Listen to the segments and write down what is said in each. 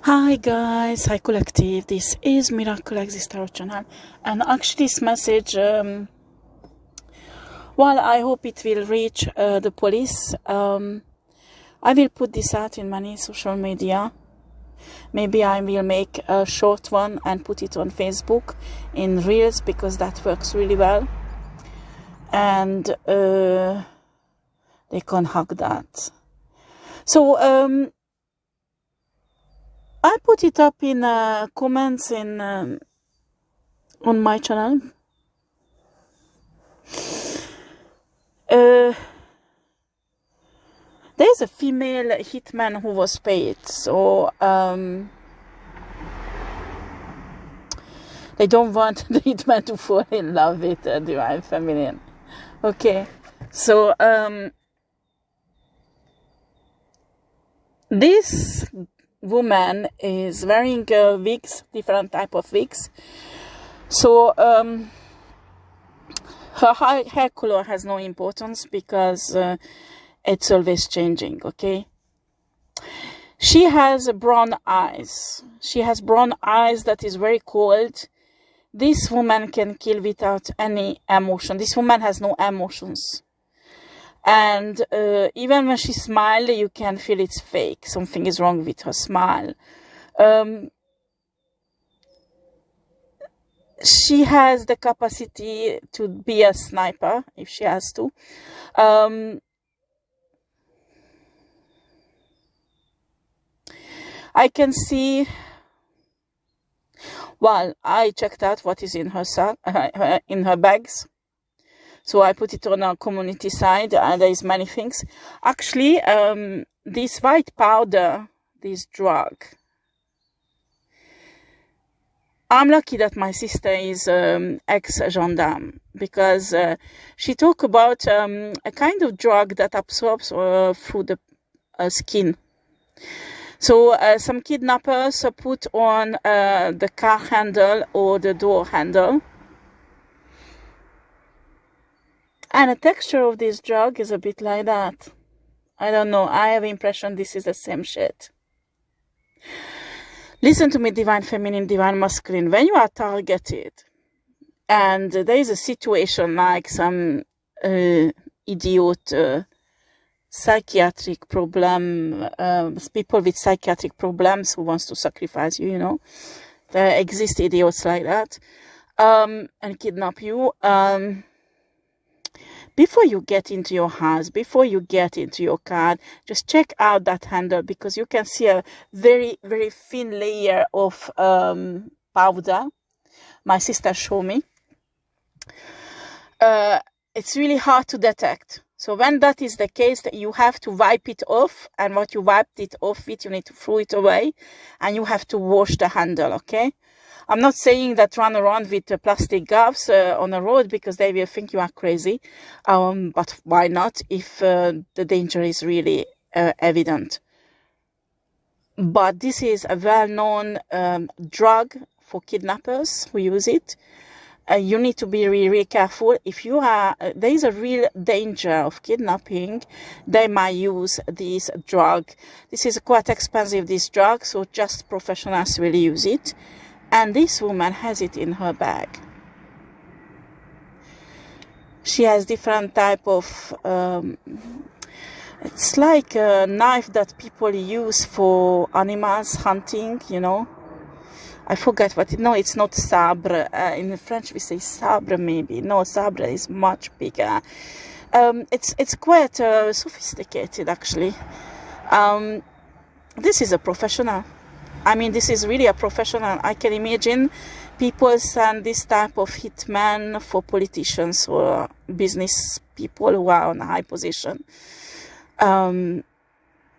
Hi guys, hi collective, this is miraclexistetarot channel, and actually this message, well, I hope it will reach the police. I will put this out in many social media. Maybe I will make a short one and put it on Facebook in Reels, because that works really well, and they can hack that. So I put it up in comments in on my channel. There's a female hitman who was paid, so they don't want the hitman to fall in love with the divine feminine. Okay, so this woman is wearing wigs, different type of wigs. So her hair color has no importance, because it's always changing. Okay, she has brown eyes. She has brown eyes that is very cold. This woman can kill without any emotion. This woman has no emotions. And even when she smiles, you can feel it's fake. Something is wrong with her smile. She has the capacity to be a sniper if she has to. I can see. Well, I checked out what is in her in her bags. So I put it on our community side, and there is many things. Actually, this white powder, this drug. I'm lucky that my sister is ex-gendarme, because she talked about a kind of drug that absorbs through the skin. So some kidnappers put on the car handle or the door handle. And the texture of this drug is a bit like that. I don't know. I have the impression this is the same shit. Listen to me, divine feminine, divine masculine. When you are targeted and there is a situation like some idiot psychiatric problem, people with psychiatric problems who wants to sacrifice you, you know. There exist idiots like that, and kidnap you. Before you get into your house, before you get into your car, just check out that handle, because you can see a very, very thin layer of powder. My sister showed me. It's really hard to detect. So when that is the case, you have to wipe it off, and what you wiped it off with, you need to throw it away, and you have to wash the handle, okay? I'm not saying that run around with plastic gloves on the road, because they will think you are crazy. But why not if the danger is really evident? But this is a well-known drug for kidnappers who use it. You need to be really, really careful. If you are, there is a real danger of kidnapping, they might use this drug. This is quite expensive, this drug, so just professionals will use it. And this woman has it in her bag. She has different type of, it's like a knife that people use for animals hunting, you know. I forget what it, no, it's not sabre. In French we say sabre maybe. No, sabre is much bigger. It's quite sophisticated actually. This is a professional. I mean, this is really a professional. I can imagine people send this type of hitman for politicians or business people who are on a high position.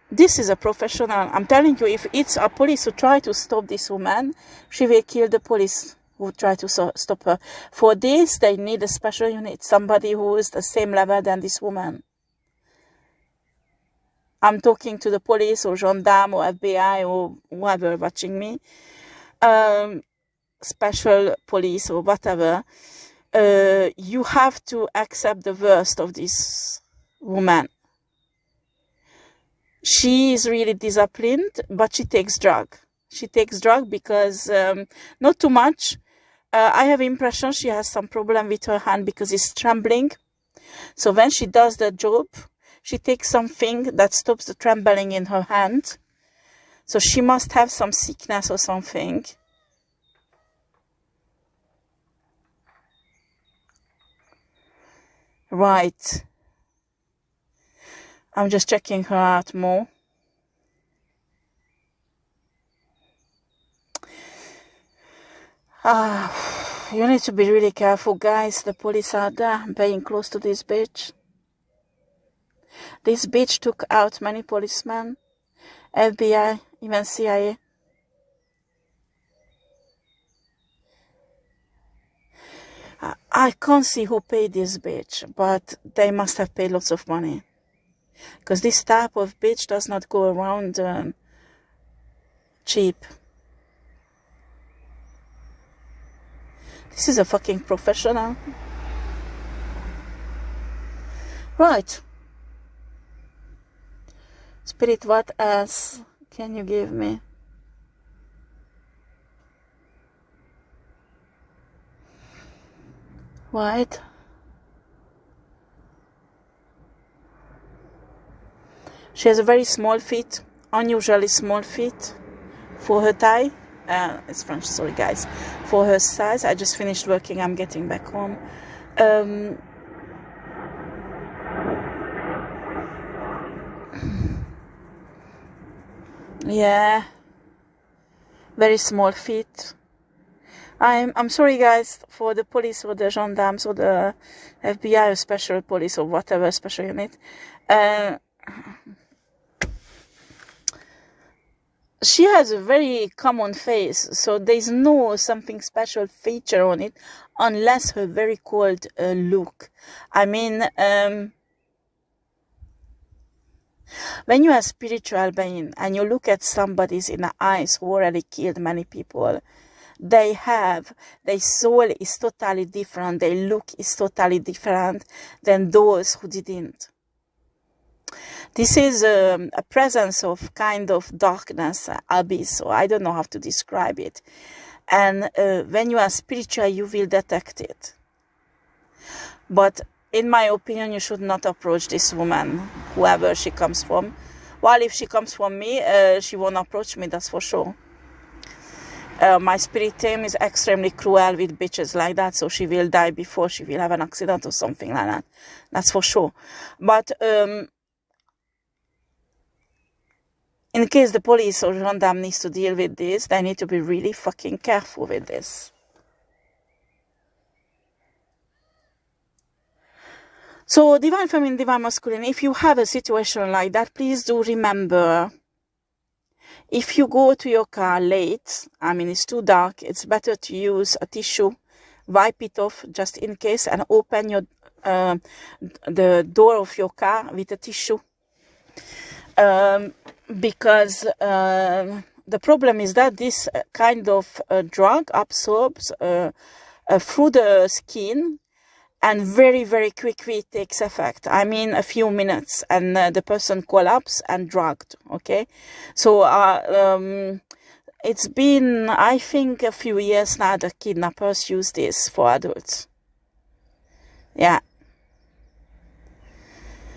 This is a professional. I'm telling you, if it's a police who try to stop this woman, she will kill the police who try to stop her. For this, they need a special unit, somebody who is the same level than this woman. I'm talking to the police or gendarme or FBI or whoever watching me, special police or whatever. You have to accept the worst of this woman. She is really disciplined, but she takes drug. she takes drug because not too much. I have impression she has some problem with her hand because it's trembling. So when she does the job, she takes something that stops the trembling in her hand. So she must have some sickness or something. Right. I'm just checking her out more. You need to be really careful, guys. The police are there, paying close to this bitch. This bitch took out many policemen, FBI, even CIA. I can't see who paid this bitch, but they must have paid lots of money. Because this type of bitch does not go around cheap. This is a fucking professional. Right. Spirit, what else can you give me? Right. She has a very small feet, unusually small feet for her thigh. It's French, sorry guys. For her size. I just finished working, I'm getting back home. Yeah, very small feet. I'm sorry guys for the police or the gendarmes or the FBI or special police or whatever special unit. She has a very common face, so there's no something special feature on it unless her very cold look. I mean, when you are spiritual being and you look at somebody's in the eyes who already killed many people, their soul is totally different, their look is totally different than those who didn't. This is a presence of kind of darkness, abyss, so I don't know how to describe it. And when you are spiritual, you will detect it. But in my opinion, you should not approach this woman, whoever she comes from. While if she comes from me, she won't approach me, that's for sure. My spirit team is extremely cruel with bitches like that, so she will die before she will have an accident or something like that. That's for sure. But in case the police or gendarme needs to deal with this, they need to be really fucking careful with this. So, divine feminine, divine masculine, if you have a situation like that, please do remember, if you go to your car late, I mean it's too dark, it's better to use a tissue, wipe it off just in case, and open your the door of your car with a tissue. Because the problem is that this kind of drug absorbs through the skin, and very, very quickly it takes effect. I mean, a few minutes, and the person collapses and drugged, okay? So, it's been, I think, a few years now that kidnappers use this for adults. Yeah.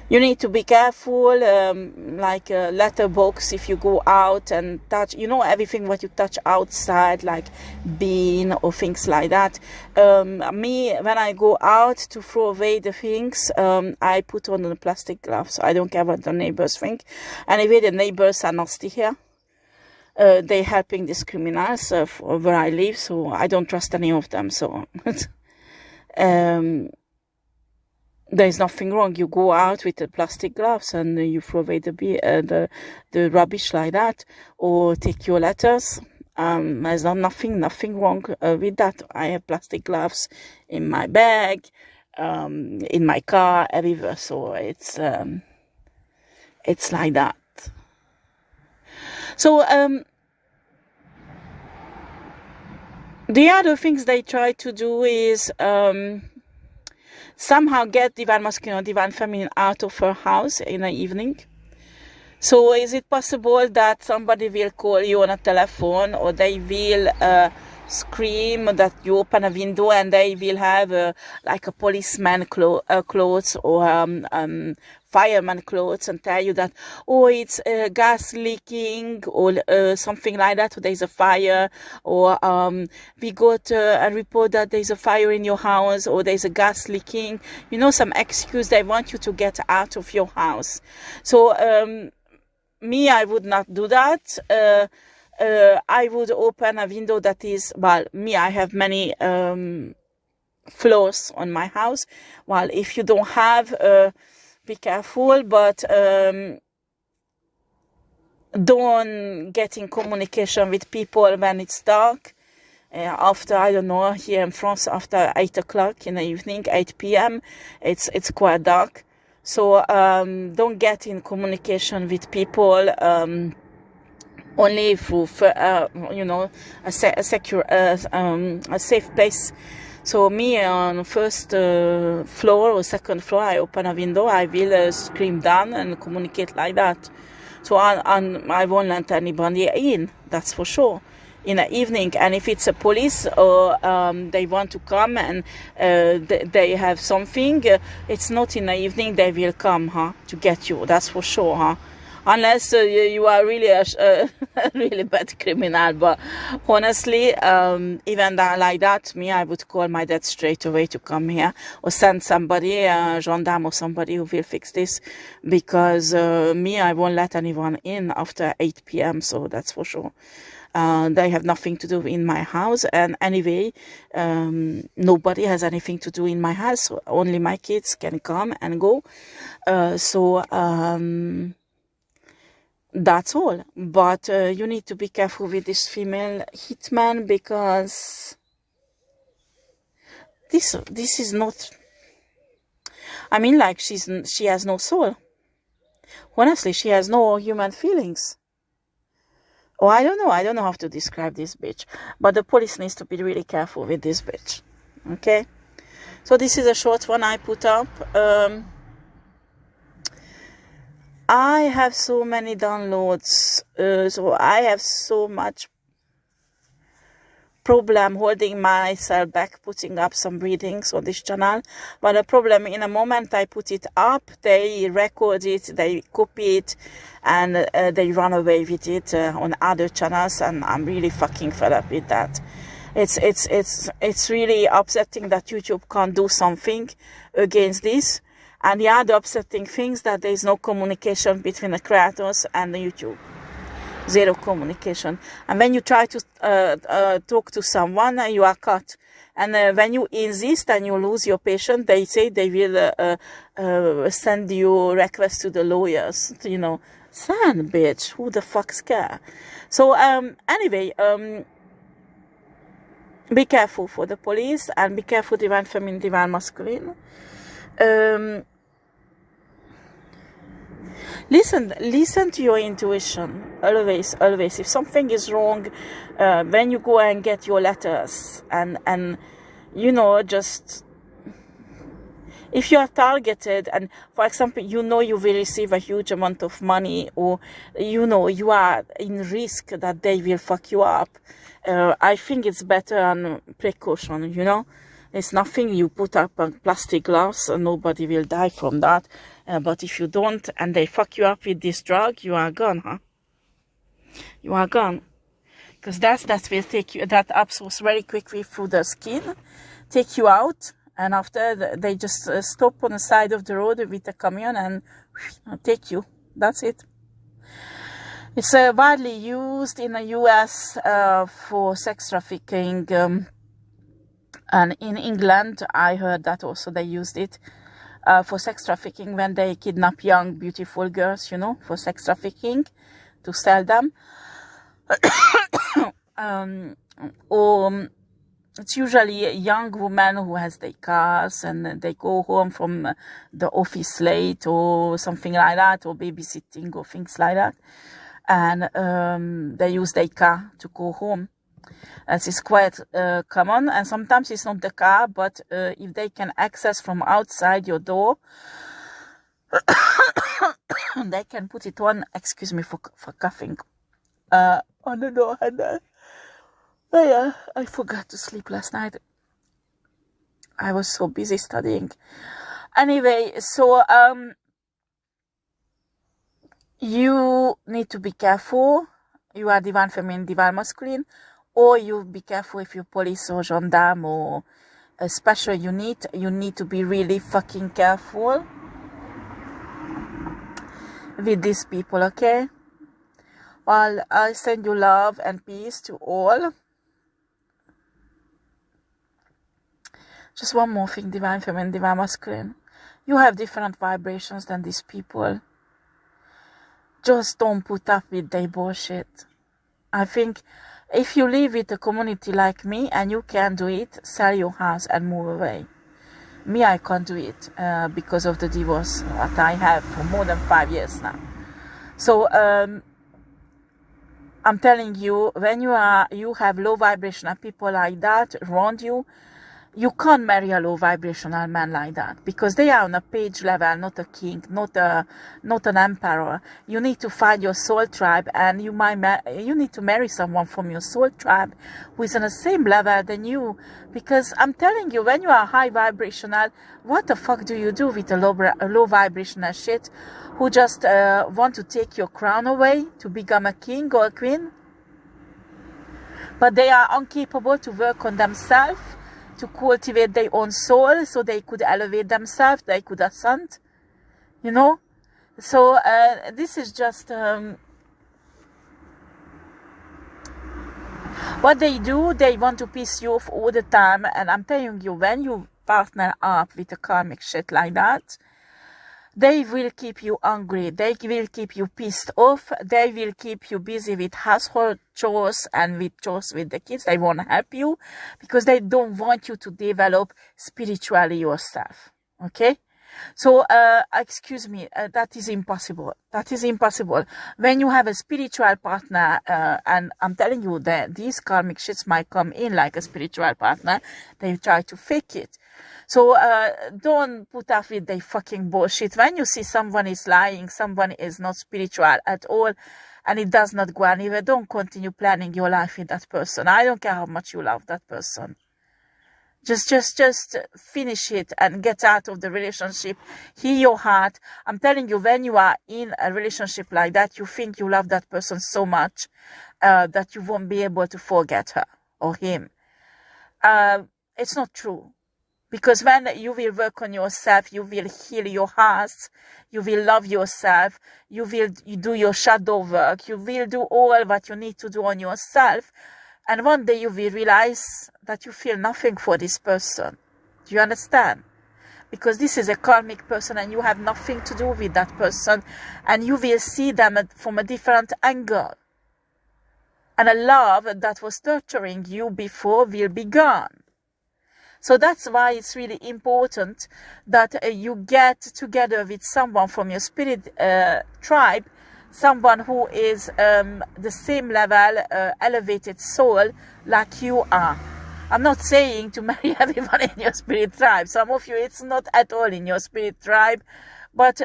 You need to be careful, like a letterbox if you go out and touch, you know, everything what you touch outside, like bin or things like that. Me, when I go out to throw away the things, I put on the plastic gloves. I don't care what the neighbors think. Anyway, the neighbors are nasty here. They're helping these criminals where I live, so I don't trust any of them. So, there's nothing wrong. You go out with the plastic gloves and you throw away the rubbish like that, or take your letters. There's nothing wrong with that. I have plastic gloves in my bag, in my car, everywhere. So it's like that. So the other things they try to do is somehow get divine masculine or divine feminine out of her house in the evening. So is it possible that somebody will call you on a telephone, or they will scream that you open a window, and they will have like a policeman clothes, or fireman clothes, and tell you that, oh, it's gas leaking, or something like that, or there's a fire, or we got a report that there's a fire in your house, or there's a gas leaking, you know, some excuse they want you to get out of your house. So me, I would not do that. I would open a window that is, well, me, I have many floors on my house. Well, if you don't have, be careful, but don't get in communication with people when it's dark. After, I don't know, here in France, after 8 o'clock in the evening, 8 p.m., it's quite dark. So don't get in communication with people only through, you know, a secure, a safe place. So me, on first floor or second floor, I open a window, I will scream down and communicate like that. So I won't let anybody in, that's for sure, in the evening. And if it's a police, or they want to come and they have something, it's not in the evening they will come, to get you, that's for sure, unless you are really a really bad criminal. But honestly, even like that, me, I would call my dad straight away to come here, or send somebody, a gendarme or somebody who will fix this, because me, I won't let anyone in after 8 p.m, so that's for sure. They have nothing to do in my house, and anyway, nobody has anything to do in my house, so only my kids can come and go. So that's all. But you need to be careful with this female hitman, because this is not, I mean, like, she has no soul. Honestly, she has no human feelings. Oh, I don't know how to describe this bitch, but the police needs to be really careful with this bitch. Okay, so this is a short one I put up. I have so many downloads, so I have so much problem holding myself back putting up some readings on this channel. But the problem, in a moment I put it up, they record it, they copy it, and they run away with it on other channels, and I'm really fucking fed up with that. It's really upsetting that YouTube can't do something against this. And the other upsetting thing is that there is no communication between the creators and the YouTube. Zero communication. And when you try to talk to someone, you are cut. And when you insist and you lose your patient, they say they will send you requests to the lawyers. You know, son, bitch, who the fuck's care? So anyway, be careful for the police, and be careful divine feminine, divine masculine. Listen to your intuition, always. If something is wrong, when you go and get your letters, and you know, just, if you are targeted, and for example, you know you will receive a huge amount of money, or you know you are in risk that they will fuck you up, I think it's better on precaution, you know. It's nothing, you put up a plastic glass and nobody will die from that. But if you don't, and they fuck you up with this drug, you are gone, You are gone. Because that will take you, that absorbs very quickly through the skin, take you out, and after they just stop on the side of the road with a camion and take you. That's it. It's widely used in the US for sex trafficking. And in England, I heard that also they used it for sex trafficking when they kidnap young, beautiful girls, you know, for sex trafficking, to sell them. Or it's usually a young woman who has their cars and they go home from the office late or something like that, or babysitting or things like that. And they use their car to go home. As is quite common, and sometimes it's not the car, but if they can access from outside your door, They can put it on, excuse me for coughing, on the door handle. Oh yeah, I forgot to sleep last night. I was so busy studying. Anyway, so you need to be careful. You are divine feminine, divine masculine, or you be careful if you're police or gendarme or a special unit. You need to be really fucking careful with these people, okay? Well, I send you love and peace to all. Just one more thing, divine feminine, divine masculine. You have different vibrations than these people. Just don't put up with their bullshit. I think if you live with a community like me and you can do it, sell your house and move away. Me, I can't do it because of the divorce that I have for more than 5 years now. So I'm telling you, when you have low vibrational people like that around you, you can't marry a low vibrational man like that, because they are on a page level, not a king, not an emperor. You need to find your soul tribe, and you need to marry someone from your soul tribe who is on the same level than you. Because I'm telling you, when you are high vibrational, what the fuck do you do with a low vibrational shit who just want to take your crown away to become a king or a queen? But they are incapable to work on themselves, to cultivate their own soul, so they could elevate themselves, they could ascend, you know. So this is just what they do. They want to piss you off all the time, and I'm telling you, when you partner up with a karmic shit like that, they will keep you angry, they will keep you pissed off, they will keep you busy with household chores and with chores with the kids. They won't help you because they don't want you to develop spiritually yourself, okay? So, excuse me, that is impossible. That is impossible. When you have a spiritual partner, and I'm telling you that these karmic shits might come in like a spiritual partner, they try to fake it. So, don't put up with the fucking bullshit. When you see someone is lying, someone is not spiritual at all, and it does not go anywhere, don't continue planning your life with that person. I don't care how much you love that person. Just finish it and get out of the relationship. Heal your heart. I'm telling you, when you are in a relationship like that, you think you love that person so much that you won't be able to forget her or him. It's not true. Because when you will work on yourself, you will heal your heart, you will love yourself, you do your shadow work, you will do all what you need to do on yourself. And one day you will realize that you feel nothing for this person. Do you understand? Because this is a karmic person and you have nothing to do with that person. And you will see them from a different angle. And a love that was torturing you before will be gone. So that's why it's really important that you get together with someone from your spirit tribe, someone who is the same level, elevated soul like you are. I'm not saying to marry everyone in your spirit tribe. Some of you, it's not at all in your spirit tribe, but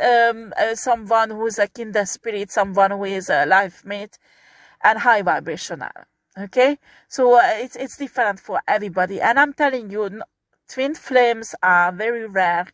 someone who's a kindred spirit, someone who is a life mate and high vibrational. Okay, so it's different for everybody, and I'm telling you, twin flames are very rare.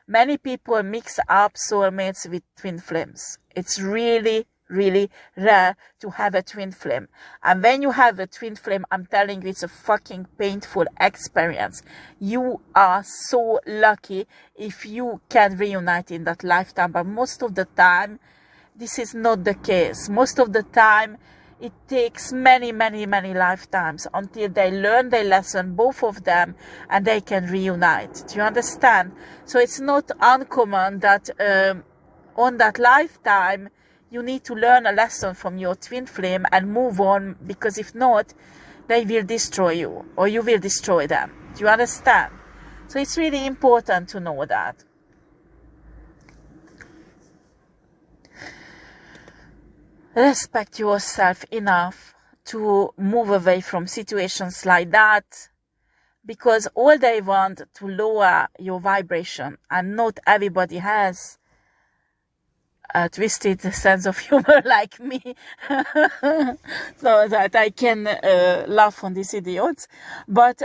Many people mix up soulmates with twin flames. It's really, really rare to have a twin flame. And when you have a twin flame, I'm telling you, it's a fucking painful experience. You are so lucky if you can reunite in that lifetime, but most of the time, this is not the case. Most of the time, it takes many, many, many lifetimes until they learn their lesson, both of them, and they can reunite. Do you understand? So it's not uncommon that on that lifetime, you need to learn a lesson from your twin flame and move on, because if not, they will destroy you or you will destroy them. Do you understand? So it's really important to know that. Respect yourself enough to move away from situations like that, because all they want to lower your vibration, and not everybody has twisted sense of humor like me, so that I can laugh on these idiots. But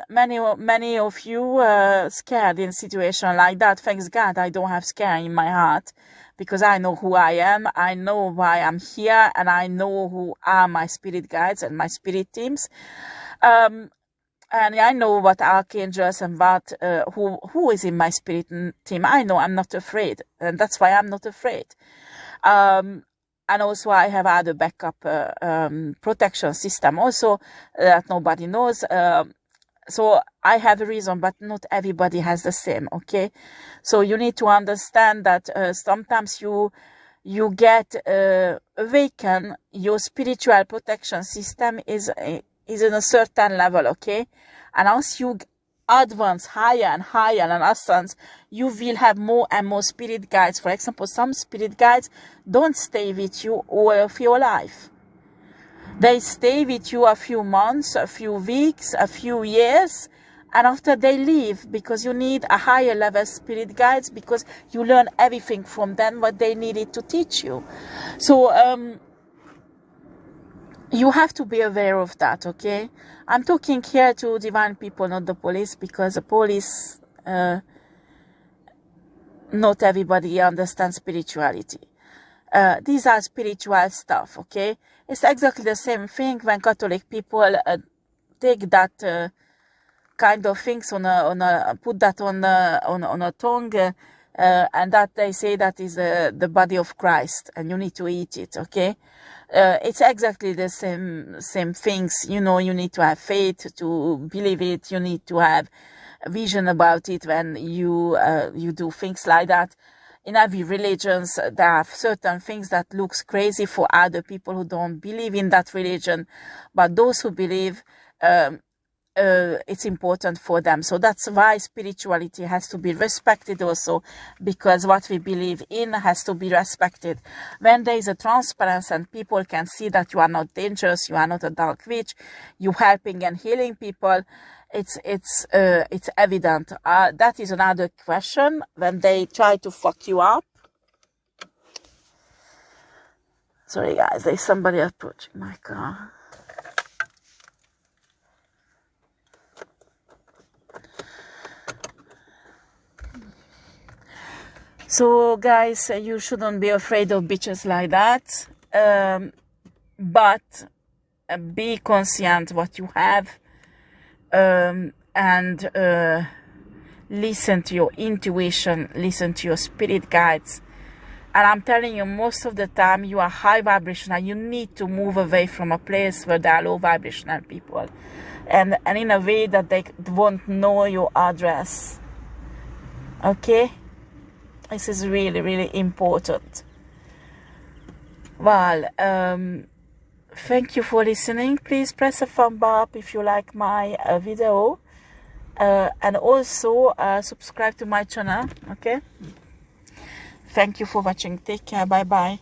many of you scared in situation like that. Thanks God I don't have scare in my heart, because I know who I am, I know why I'm here, and I know who are my spirit guides and my spirit teams. And I know what archangels and what who is in my spirit team. I know I'm not afraid, and that's why I'm not afraid. And also I have other backup protection system also that nobody knows. So I have a reason, but not everybody has the same. Okay, so you need to understand that sometimes you get awaken. Your spiritual protection system is in a certain level, okay? And as you advance higher and higher and ascends, you will have more and more spirit guides. For example, some spirit guides don't stay with you all of your life. They stay with you a few months, a few weeks, a few years, and after they leave, because you need a higher level spirit guides, because you learn everything from them what they needed to teach you. So you have to be aware of that, okay? I'm talking here to divine people, not the police, because the police, not everybody understands spirituality. These are spiritual stuff, okay? It's exactly the same thing when Catholic people take that kind of things put that on a tongue, and that they say that is the body of Christ, and you need to eat it, okay? It's exactly the same things. You know, you need to have faith to believe it. You need to have a vision about it when you do things like that. In every religions, there are certain things that looks crazy for other people who don't believe in that religion, but those who believe, it's important for them. So that's why spirituality has to be respected also, because what we believe in has to be respected. When there is a transparency and people can see that you are not dangerous, you are not a dark witch, you helping and healing people, it's evident. That is another question when they try to fuck you up. Sorry guys, there's somebody approaching my car. So guys, you shouldn't be afraid of bitches like that, but be conscient what you have, and listen to your intuition, listen to your spirit guides. And I'm telling you, most of the time you are high vibrational. You need to move away from a place where there are low vibrational people, and in a way that they won't know your address, okay? This is really, really important. Well, thank you for listening. Please press a thumb up if you like my video. And also subscribe to my channel, okay? Thank you for watching. Take care. Bye-bye.